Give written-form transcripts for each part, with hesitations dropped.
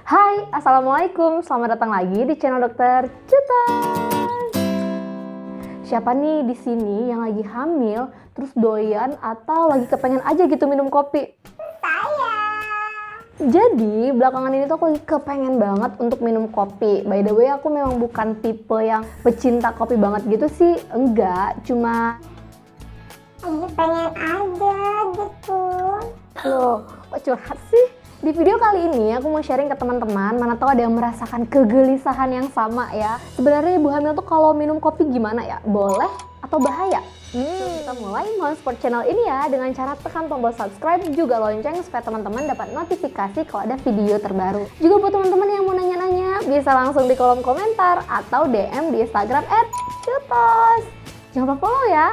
Hai, Assalamualaikum. Selamat datang lagi di channel Dokter Cutas. Siapa nih di sini yang lagi hamil, terus doyan atau lagi kepengen aja gitu minum kopi? Saya. Jadi belakangan ini tuh aku lagi kepengen banget untuk minum kopi. By the way, aku memang bukan tipe yang pecinta kopi banget gitu sih. Enggak, cuma Lagi pengen aja gitu. loh, kok curhat sih? Di video kali ini aku mau sharing ke teman-teman, mana tahu ada yang merasakan kegelisahan yang sama ya. Sebenarnya ibu hamil tuh kalau minum kopi gimana ya? Boleh atau bahaya? Kita mulai support channel ini ya dengan cara tekan tombol subscribe, juga lonceng supaya teman-teman dapat notifikasi kalau ada video terbaru. Juga buat teman-teman yang mau nanya-nanya, bisa langsung di kolom komentar atau DM di Instagram @cutos. Jangan lupa follow ya.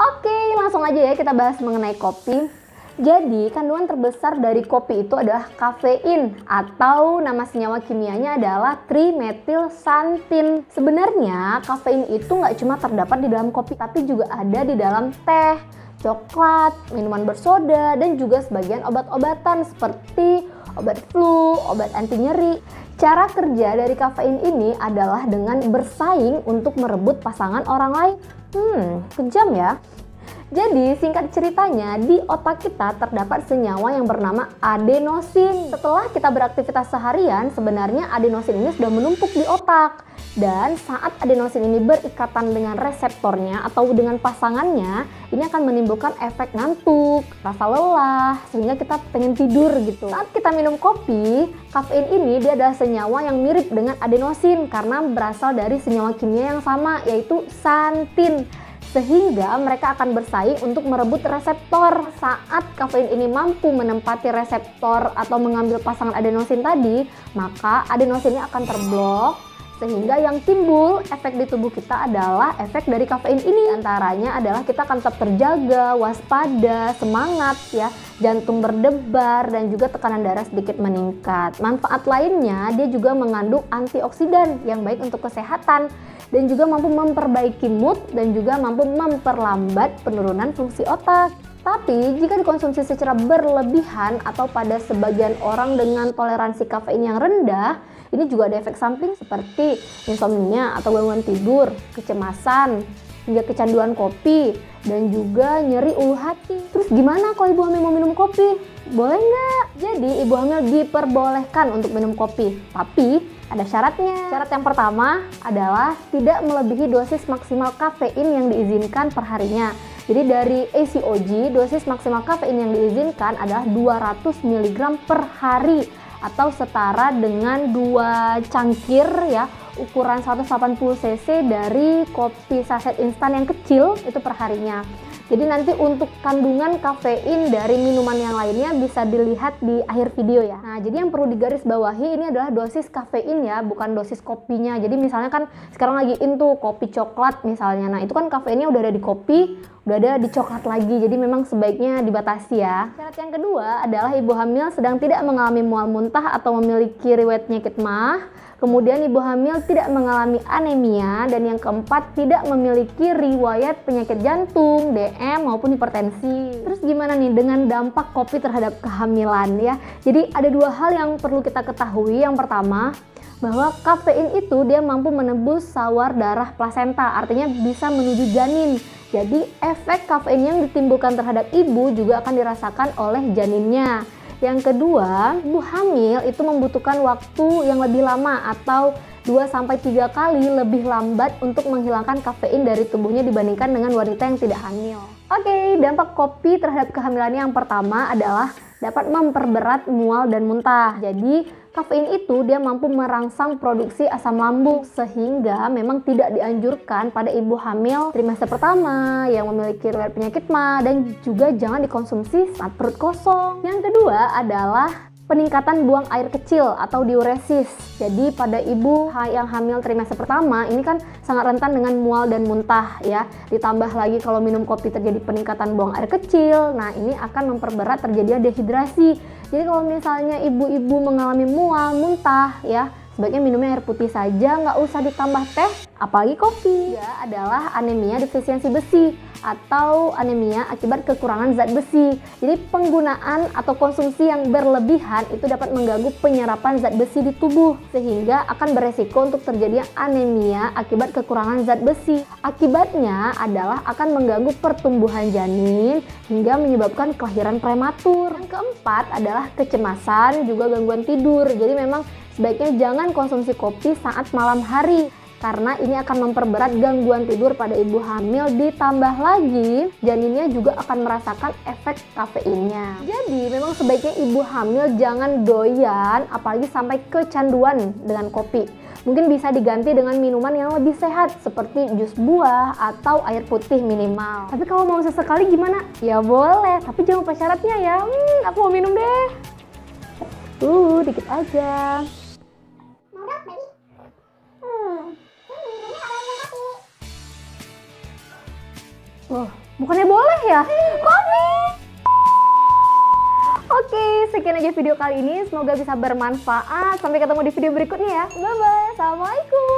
Oke, langsung aja ya kita bahas mengenai kopi. Jadi, kandungan terbesar dari kopi itu adalah kafein atau nama senyawa kimianya adalah trimethylxanthin. Sebenarnya, kafein itu nggak cuma terdapat di dalam kopi, tapi juga ada di dalam teh, coklat, minuman bersoda, dan juga sebagian obat-obatan seperti obat flu, obat anti nyeri. Cara kerja dari kafein ini adalah dengan bersaing untuk merebut pasangan orang lain. Kejam ya. Jadi singkat ceritanya, di otak kita terdapat senyawa yang bernama adenosin. Setelah kita beraktivitas seharian, sebenarnya adenosin ini sudah menumpuk di otak. Dan saat adenosin ini berikatan dengan reseptornya atau dengan pasangannya, ini akan menimbulkan efek ngantuk, rasa lelah, sehingga kita pengen tidur gitu. Saat kita minum kopi, kafein ini dia adalah senyawa yang mirip dengan adenosin karena berasal dari senyawa kimia yang sama, yaitu xanthin. Sehingga mereka akan bersaing untuk merebut reseptor. Saat kafein ini mampu menempati reseptor atau mengambil pasangan adenosin tadi, maka adenosinnya akan terblok, sehingga yang timbul efek di tubuh kita adalah efek dari kafein ini. Antaranya adalah kita akan tetap terjaga, waspada, semangat ya, jantung berdebar, dan juga tekanan darah sedikit meningkat. Manfaat lainnya, dia juga mengandung antioksidan yang baik untuk kesehatan, dan juga mampu memperbaiki mood dan juga mampu memperlambat penurunan fungsi otak. Tapi jika dikonsumsi secara berlebihan atau pada sebagian orang dengan toleransi kafein yang rendah, ini juga ada efek samping seperti insomnia atau gangguan tidur, kecemasan, hingga kecanduan kopi, dan juga nyeri ulu hati. Terus gimana kalau ibu hamil mau minum kopi? Boleh nggak? Jadi ibu hamil diperbolehkan untuk minum kopi, tapi ada syaratnya. Syarat yang pertama adalah tidak melebihi dosis maksimal kafein yang diizinkan perharinya. Jadi dari ACOG, dosis maksimal kafein yang diizinkan adalah 200 mg per hari atau setara dengan 2 cangkir ya, ukuran 180 cc dari kopi saset instan yang kecil itu perharinya. Jadi nanti untuk kandungan kafein dari minuman yang lainnya bisa dilihat di akhir video ya. Nah, jadi yang perlu digarisbawahi ini adalah dosis kafein ya, bukan dosis kopinya. Jadi misalnya kan sekarang lagi in tuh kopi coklat misalnya. Nah, itu kan kafeinnya udah ada di kopi, udah ada di coklat lagi. Jadi memang sebaiknya dibatasi ya. Syarat yang kedua adalah ibu hamil sedang tidak mengalami mual muntah atau memiliki riwayat penyakit MAH. Kemudian ibu hamil tidak mengalami anemia, dan yang keempat tidak memiliki riwayat penyakit jantung, DM maupun hipertensi. Terus gimana nih dengan dampak kopi terhadap kehamilan ya? Jadi ada dua hal yang perlu kita ketahui. Yang pertama, bahwa kafein itu dia mampu menembus sawar darah plasenta, artinya bisa menuju janin. Jadi efek kafein yang ditimbulkan terhadap ibu juga akan dirasakan oleh janinnya. Yang kedua, ibu hamil itu membutuhkan waktu yang lebih lama atau 2-3 kali lebih lambat untuk menghilangkan kafein dari tubuhnya dibandingkan dengan wanita yang tidak hamil. Oke, dampak kopi terhadap kehamilan yang pertama adalah dapat memperberat mual dan muntah. Jadi kafein itu dia mampu merangsang produksi asam lambung, sehingga memang tidak dianjurkan pada ibu hamil trimester pertama yang memiliki riwayat penyakit MAH, dan juga jangan dikonsumsi saat perut kosong. Yang kedua adalah peningkatan buang air kecil atau diuresis. Jadi pada ibu yang hamil trimester pertama ini kan sangat rentan dengan mual dan muntah ya. Ditambah lagi kalau minum kopi terjadi peningkatan buang air kecil. Nah, ini akan memperberat terjadinya dehidrasi. Jadi kalau misalnya ibu-ibu mengalami mual, muntah ya, sebaiknya minumnya air putih saja, nggak usah ditambah teh, apalagi kopi. Ya, adalah anemia defisiensi besi atau anemia akibat kekurangan zat besi. Jadi penggunaan atau konsumsi yang berlebihan itu dapat mengganggu penyerapan zat besi di tubuh, sehingga akan beresiko untuk terjadinya anemia akibat kekurangan zat besi. Akibatnya adalah akan mengganggu pertumbuhan janin hingga menyebabkan kelahiran prematur. Yang keempat adalah kecemasan, juga gangguan tidur. Jadi memang sebaiknya jangan konsumsi kopi saat malam hari, karena ini akan memperberat gangguan tidur pada ibu hamil, ditambah lagi janinnya juga akan merasakan efek kafeinnya. Jadi memang sebaiknya ibu hamil jangan doyan, apalagi sampai kecanduan dengan kopi. Mungkin bisa diganti dengan minuman yang lebih sehat seperti jus buah atau air putih minimal. Tapi kalau mau sesekali gimana? Ya boleh, tapi jangan lupa syaratnya ya. Aku mau minum deh. Dikit aja. Mau dong, baby? Ini apa kopi? Loh, bukannya boleh ya? Kopi! Oke, sekian aja video kali ini. Semoga bisa bermanfaat. Sampai ketemu di video berikutnya ya. Bye-bye. Assalamualaikum.